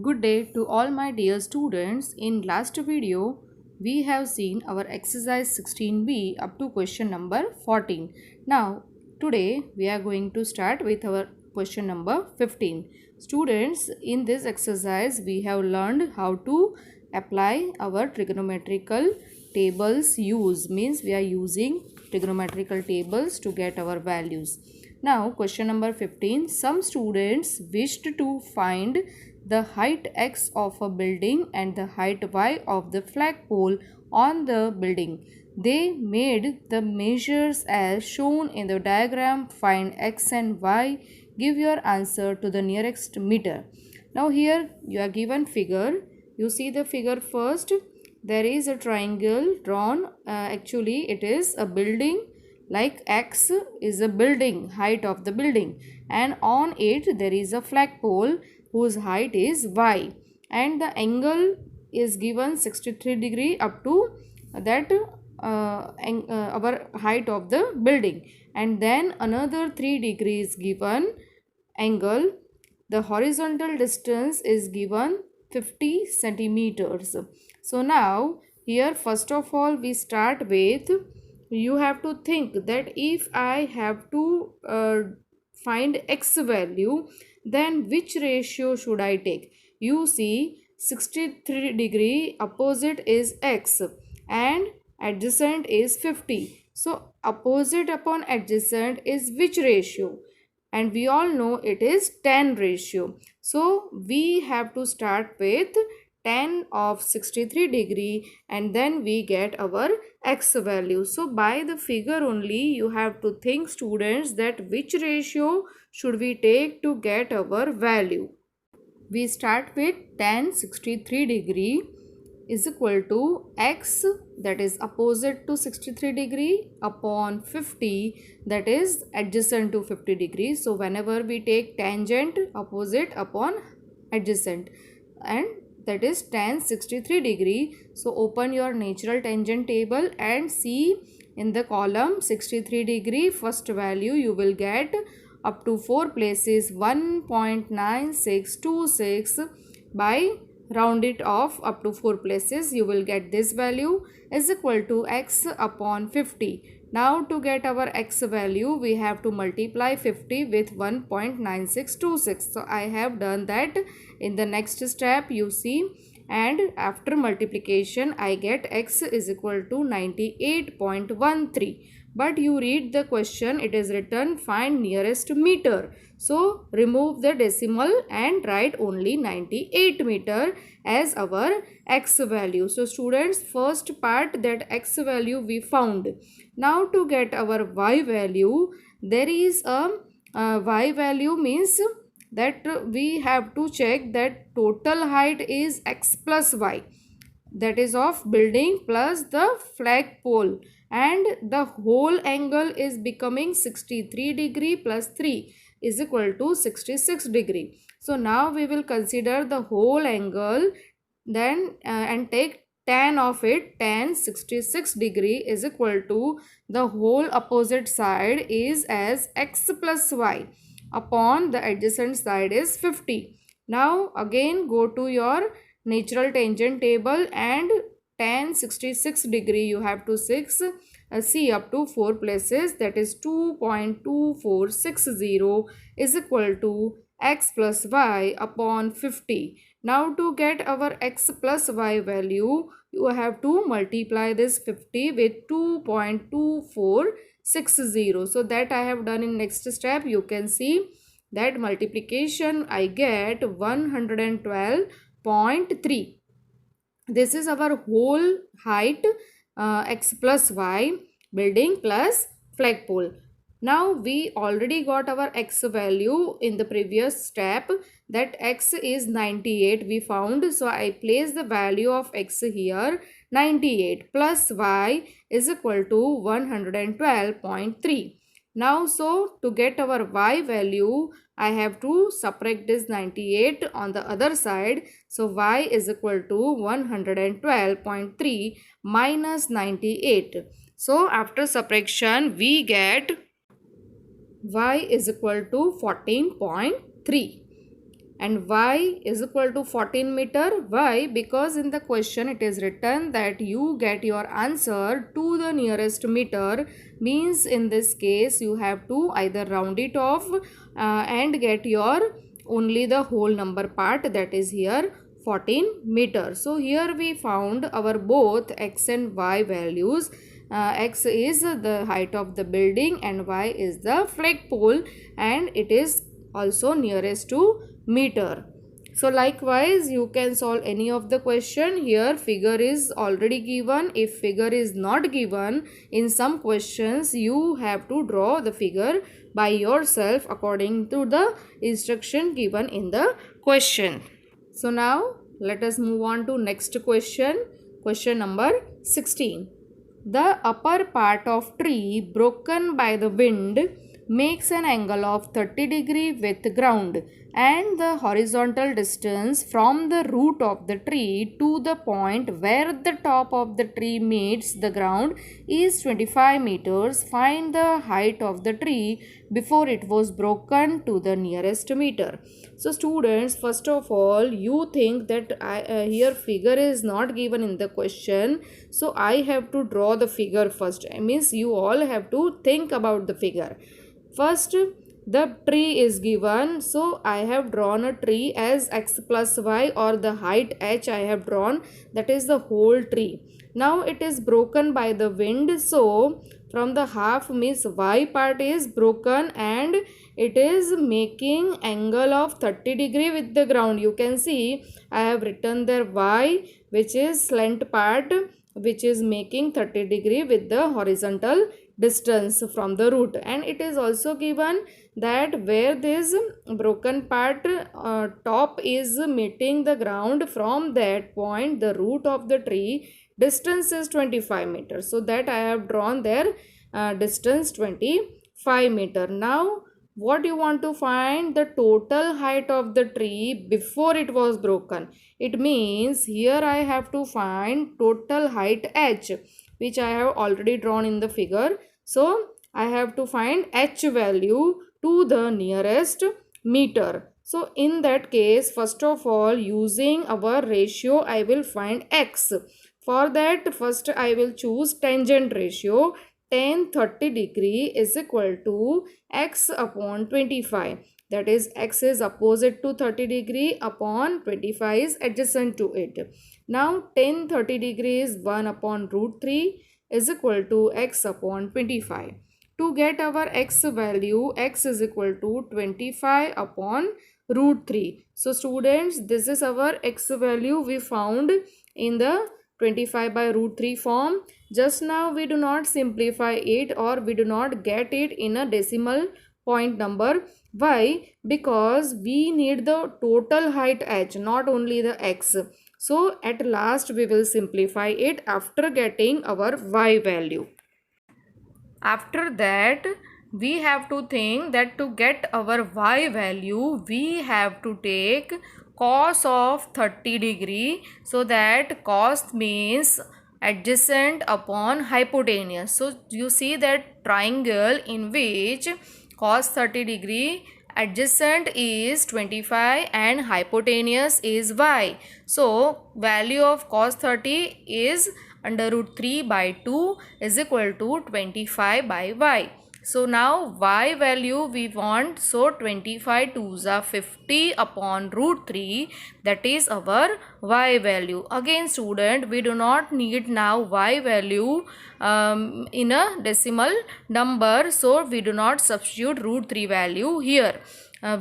Good day to all my dear students. In last video, we have seen our exercise 16b up to question number 14. Now, today we are going to start with our question number 15. Students, in this exercise, we have learned how to apply our trigonometrical tables use. Means we are using trigonometrical tables to get our values. Now, question number 15. Some students wished to find the height x of a building and the height y of the flagpole on the building. They made the measures as shown in the diagram. Find x and y. Give your answer to the nearest meter. Now here you are given figure. You see the figure first. There is a triangle drawn. Actually it is a building, like x is a building, height of the building, and on it there is a flagpole whose height is y, and the angle is given 63 degree up to that our height of the building, and then another 3 degrees given angle. The horizontal distance is given 50 centimeters. So now here first of all we start with, you have to think that if I have to find x value, then which ratio should I take? You see 63 degree opposite is x and adjacent is 50. So opposite upon adjacent is which ratio? And we all know it is 10 ratio. So we have to start with 10 of 63 degree and then we get our x value. So by the figure only you have to think, students, that which ratio should we take to get our value. We start with 10 63 degree is equal to x, that is opposite to 63 degree, upon 50, that is adjacent to 50 degrees. So whenever we take tangent, opposite upon adjacent, and that is tan 63 degree. So open your natural tangent table and see in the column 63 degree, first value you will get up to 4 places 1.9626. By round it off up to 4 places, you will get this value is equal to x upon 50. Now to get our x value, we have to multiply 50 with 1.9626. So I have done that. In the next step you see, and after multiplication I get x is equal to 98.13. But you read the question, it is written find nearest meter. So remove the decimal and write only 98 meter as our x value. So students, first part, that x value we found. Now to get our y value, there is a y value, means that we have to check that total height is x plus y, that is of building plus the flagpole, and the whole angle is becoming 63 degree plus 3 is equal to 66 degree. So now we will consider the whole angle, then and take tan of it. Tan 66 degree is equal to the whole opposite side is as x plus y upon the adjacent side is 50. Now again go to your natural tangent table and tan 66 degree you have to see up to 4 places, that is 2.2460 is equal to x plus y upon 50. Now to get our x plus y value, you have to multiply this 50 with 2.2460. So that I have done in next step. You can see that multiplication I get 112.3. This is our whole height, x plus y, building plus flagpole. Now we already got our x value in the previous step, that x is 98 we found. So I place the value of x here, 98 plus y is equal to 112.3. Now so to get our y value, I have to subtract this 98 on the other side. So y is equal to 112.3 minus 98. So after subtraction we get y is equal to 14.3. and y is equal to 14 meter. Why? Because in the question it is written that you get your answer to the nearest meter, means in this case you have to either round it off and get your only the whole number part, that is here 14 meter. So here we found our both x and y values. X is the height of the building and y is the flagpole, and it is also nearest to meter. So likewise you can solve any of the question. Here figure is already given. If figure is not given in some questions, you have to draw the figure by yourself according to the instruction given in the question. So now let us move on to next question. Question number 16. The upper part of tree broken by the wind makes an angle of 30 degree with ground, and the horizontal distance from the root of the tree to the point where the top of the tree meets the ground is 25 meters. Find the height of the tree before it was broken to the nearest meter. So students, first of all, you think that here figure is not given in the question, so I have to draw the figure first. I means you all have to think about the figure. First, the tree is given, so I have drawn a tree as x plus y, or the height h I have drawn, that is the whole tree. Now it is broken by the wind, so from the half means y part is broken and it is making angle of 30 degree with the ground. You can see I have written there y, which is slant part, which is making 30 degree with the horizontal distance from the root, and it is also given that where this broken part top is meeting the ground, from that point the root of the tree distance is 25 meters. So that I have drawn there distance 25 meter. Now what you want to find? The total height of the tree before it was broken. It means here I have to find total height h, which I have already drawn in the figure. So I have to find h value to the nearest meter. So in that case, first of all, using our ratio, I will find x. For that, first I will choose tangent ratio. Tan 30 degree is equal to x upon 25. That is, x is opposite to 30 degree upon 25 is adjacent to it. Now tan 30 degree is 1 upon root 3 is equal to x upon 25. To get our x value, x is equal to 25 upon root 3. So students, this is our x value we found in the 25 by root 3 form. Just now we do not simplify it, or we do not get it in a decimal point number. Why? Because we need the total height h, not only the x. So at last we will simplify it after getting our y value. After that, we have to think that to get our y value, we have to take cos of 30 degree. So that cos means adjacent upon hypotenuse. So you see that triangle in which cos 30 degree adjacent is 25 and hypotenuse is y. So value of cos 30 is under root 3 by 2 is equal to 25 by y. So now y value we want, so 25 2s are 50 upon root 3, that is our y value. Again student, we do not need now y value in a decimal number, so we do not substitute root 3 value here.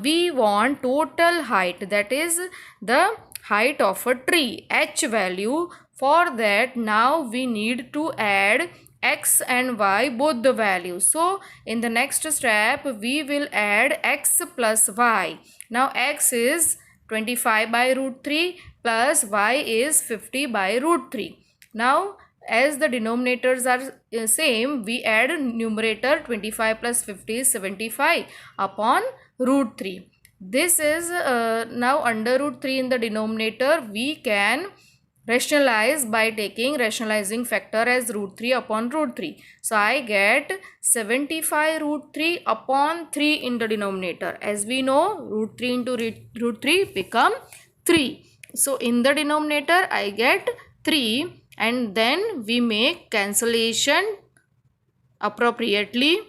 We want total height, that is the height of a tree, h value. For that now we need to add x and y, both the values. So in the next step we will add x plus y. Now x is 25 by root 3 plus y is 50 by root 3. Now as the denominators are same, we add numerator 25 plus 50 is 75 upon root 3. This is now under root 3 in the denominator, we can rationalize by taking rationalizing factor as root 3 upon root 3. So I get 75 root 3 upon 3 in the denominator. As we know, root 3 into root 3 become 3. So in the denominator I get 3, and then we make cancellation appropriately.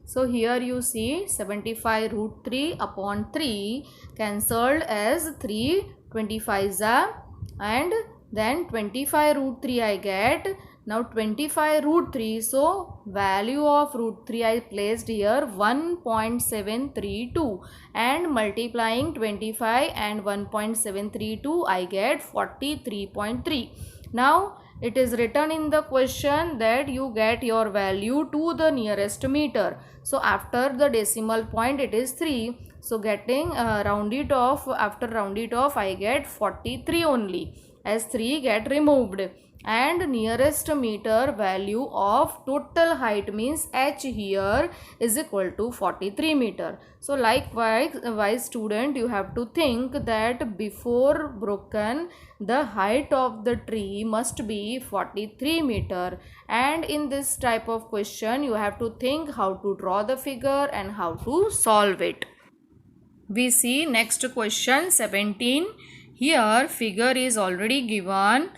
So here you see 75 root 3 upon 3 cancelled as 3 25s are, and then 25 root 3 I get. Now 25 root 3, so value of root 3 I placed here 1.732, and multiplying 25 and 1.732 I get 43.3. Now it is written in the question that you get your value to the nearest meter. So after the decimal point it is 3. So getting round it off, after round it off I get 43 only, as 3 get removed. And nearest meter value of total height means h here is equal to 43 meter. So likewise student, you have to think that before broken the height of the tree must be 43 meter, and in this type of question you have to think how to draw the figure and how to solve it. We see next question 17. Here figure is already given.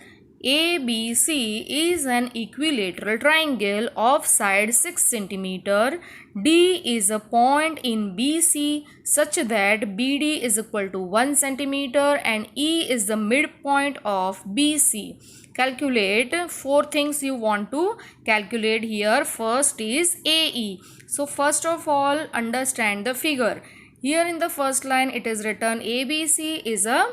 ABC is an equilateral triangle of side 6 cm. D is a point in BC such that BD is equal to 1 cm and E is the midpoint of BC. Calculate 4 things you want to calculate here. First is AE. So first of all, understand the figure. Here in the first line it is written ABC is an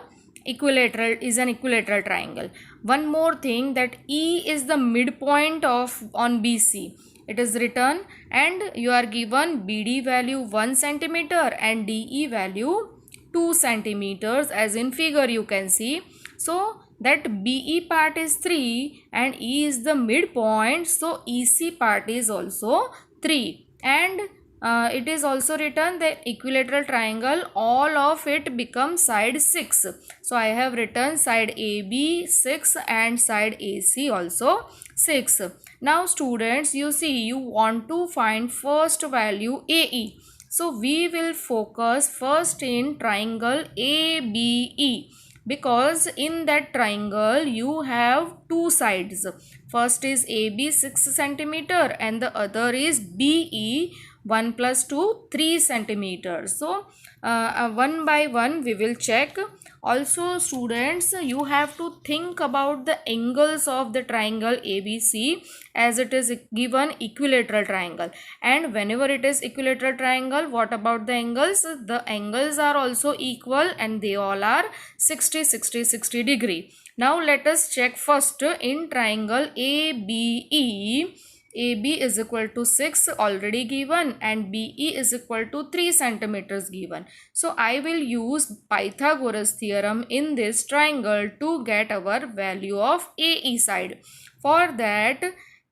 equilateral triangle. One more thing, that E is the midpoint of on BC. It is written, and you are given BD value 1 cm and DE value 2 centimeters, as in figure you can see. So that BE part is 3 and E is the midpoint, so EC part is also 3. And it is also written the equilateral triangle, all of it becomes side 6. So I have written side AB 6 and side AC also 6. Now students, you see, you want to find first value AE. So we will focus first in triangle ABE, because in that triangle you have two sides. First is AB 6 cm and the other is BE 1 plus 2 3 centimeters. So one by one we will check. Also students, you have to think about the angles of the triangle ABC, as it is given equilateral triangle, and whenever it is equilateral triangle, what about the angles? The angles are also equal and they all are 60 60 60 degree. Now let us check first in triangle ABE. AB is equal to 6 already given and BE is equal to 3 centimeters given. So I will use Pythagoras theorem in this triangle to get our value of AE side. For that,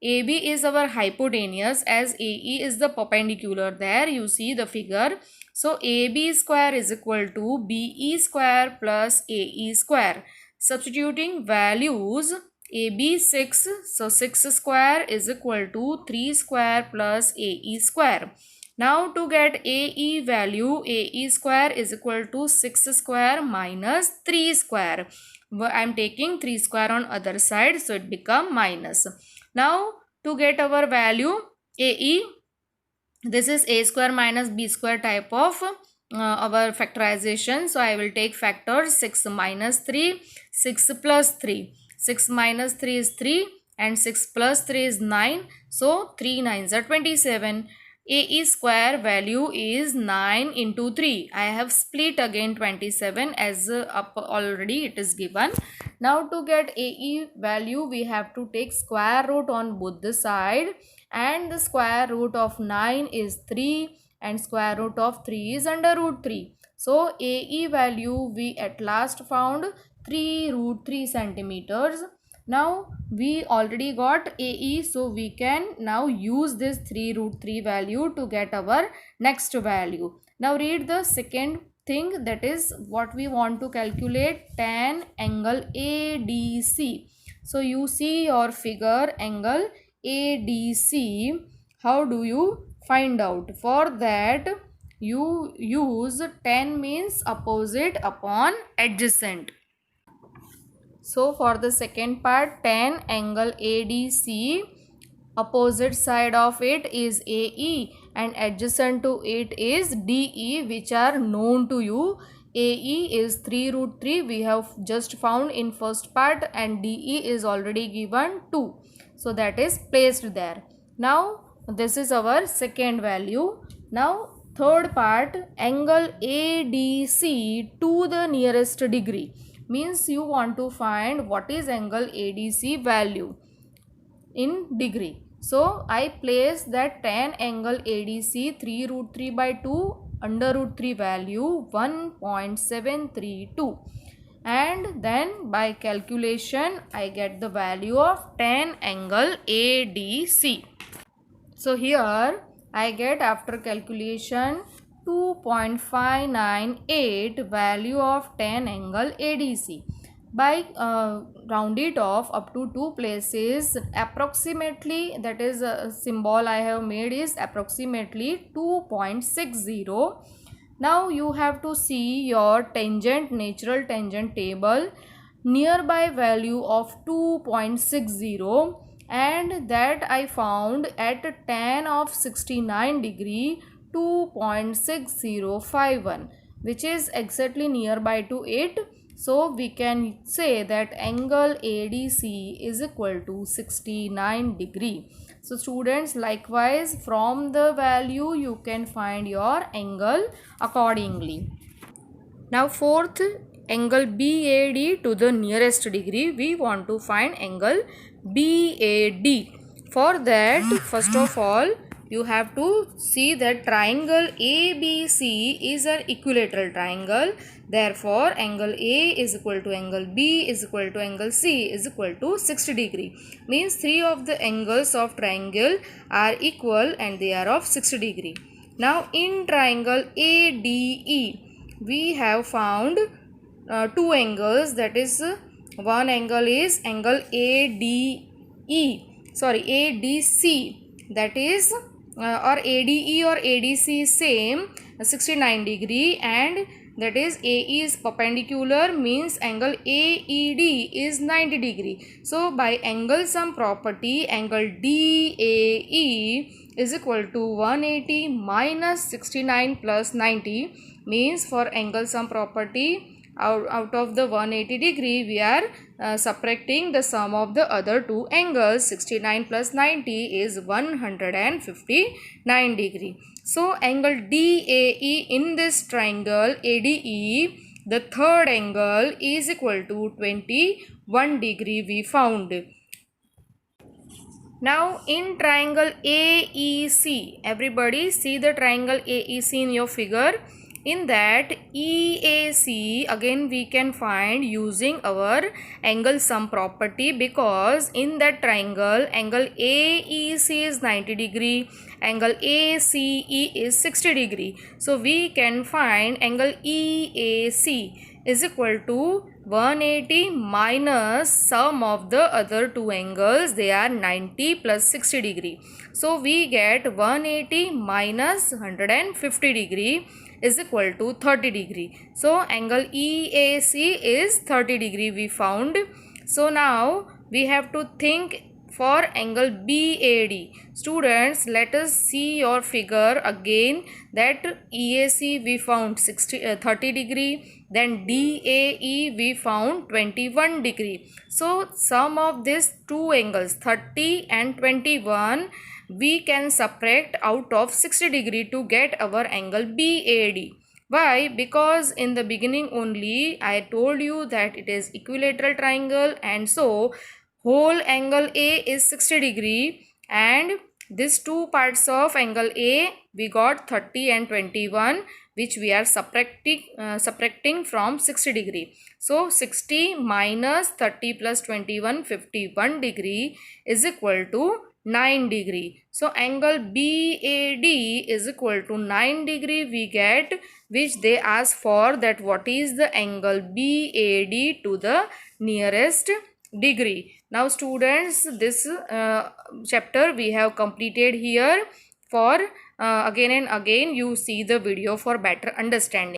AB is our hypotenuse, as AE is the perpendicular. There you see the figure. So AB square is equal to BE square plus AE square. Substituting values, AB 6, so 6 square is equal to 3 square plus AE square. Now to get AE value, AE square is equal to 6 square minus 3 square. I am taking 3 square on other side, so it become minus. Now to get our value AE, this is A square minus B square type of our factorization. So I will take factors 6 minus 3, 6 plus 3. 6 minus 3 is 3 and 6 plus 3 is 9. So 3 9s are 27. AE square value is 9 into 3. I have split again 27 as up already it is given. Now to get AE value we have to take square root on both the side, and the square root of 9 is 3 and square root of 3 is under root 3. So AE value we at last found 3 root 3 centimeters. Now we already got AE, so we can now use this 3 root 3 value to get our next value. Now read the second thing, that is what we want to calculate, tan angle ADC. So you see your figure, angle ADC. How do you find out? For that you use tan means opposite upon adjacent. So for the second part, tan angle ADC, opposite side of it is AE and adjacent to it is DE, which are known to you. AE is 3 root 3, we have just found in first part, and DE is already given 2. So that is placed there. Now this is our second value. Now third part, angle ADC to the nearest degree, means you want to find what is angle ADC value in degree. So I place that tan angle ADC 3 root 3 by 2 under root 3 value 1.732, and then by calculation I get the value of tan angle ADC. So here I get, after calculation, 2.598 value of tan angle ADC. By round it off up to 2 places, approximately, that is a symbol I have made is approximately 2.60. Now you have to see your tangent, natural tangent table, nearby value of 2.60, and that I found at tan of 69 degree 2.6051, which is exactly nearby to it. So we can say that angle ADC is equal to 69 degree. So students, likewise from the value you can find your angle accordingly. Now fourth, angle BAD to the nearest degree, we want to find angle BAD. For that, first of all, you have to see that triangle ABC is an equilateral triangle. Therefore, angle A is equal to angle B is equal to angle C is equal to 60 degree. Means three of the angles of triangle are equal and they are of 60 degree. Now in triangle ADE, we have found two angles, that is one angle is angle ADC, that is or ADE or ADC is same, 69 degree, and that is AE is perpendicular, means angle AED is 90 degree. So by angle sum property, angle DAE is equal to 180 minus 69 plus 90, means for angle sum property, out of the 180 degree we are subtracting the sum of the other two angles. 69 plus 90 is 159 degree. So angle DAE in this triangle ADE, the third angle, is equal to 21 degree we found. Now in triangle AEC, everybody see the triangle AEC in your figure. In that EAC, again we can find using our angle sum property, because in that triangle angle AEC is 90 degree, angle ACE is 60 degree. So we can find angle EAC is equal to 180 minus sum of the other two angles, they are 90 plus 60 degree. So we get 180 minus 150 degree is equal to 30 degree. So angle EAC is 30 degree we found. So now we have to think for angle BAD. Students, let us see your figure again, that EAC we found 30 degree, then DAE we found 21 degree. So sum of these two angles 30 and 21 we can subtract out of 60 degree to get our angle BAD. Why? Because in the beginning only I told you that it is equilateral triangle, and so whole angle A is 60 degree, and these two parts of angle A we got 30 and 21, which we are subtracting from 60 degree. So 60 minus 30 plus 21, 51 degree is equal to 9 degree. So angle BAD is equal to 9 degree we get, which they ask for, that what is the angle BAD to the nearest degree. Now students, this chapter we have completed here. For again and again you see the video for better understanding.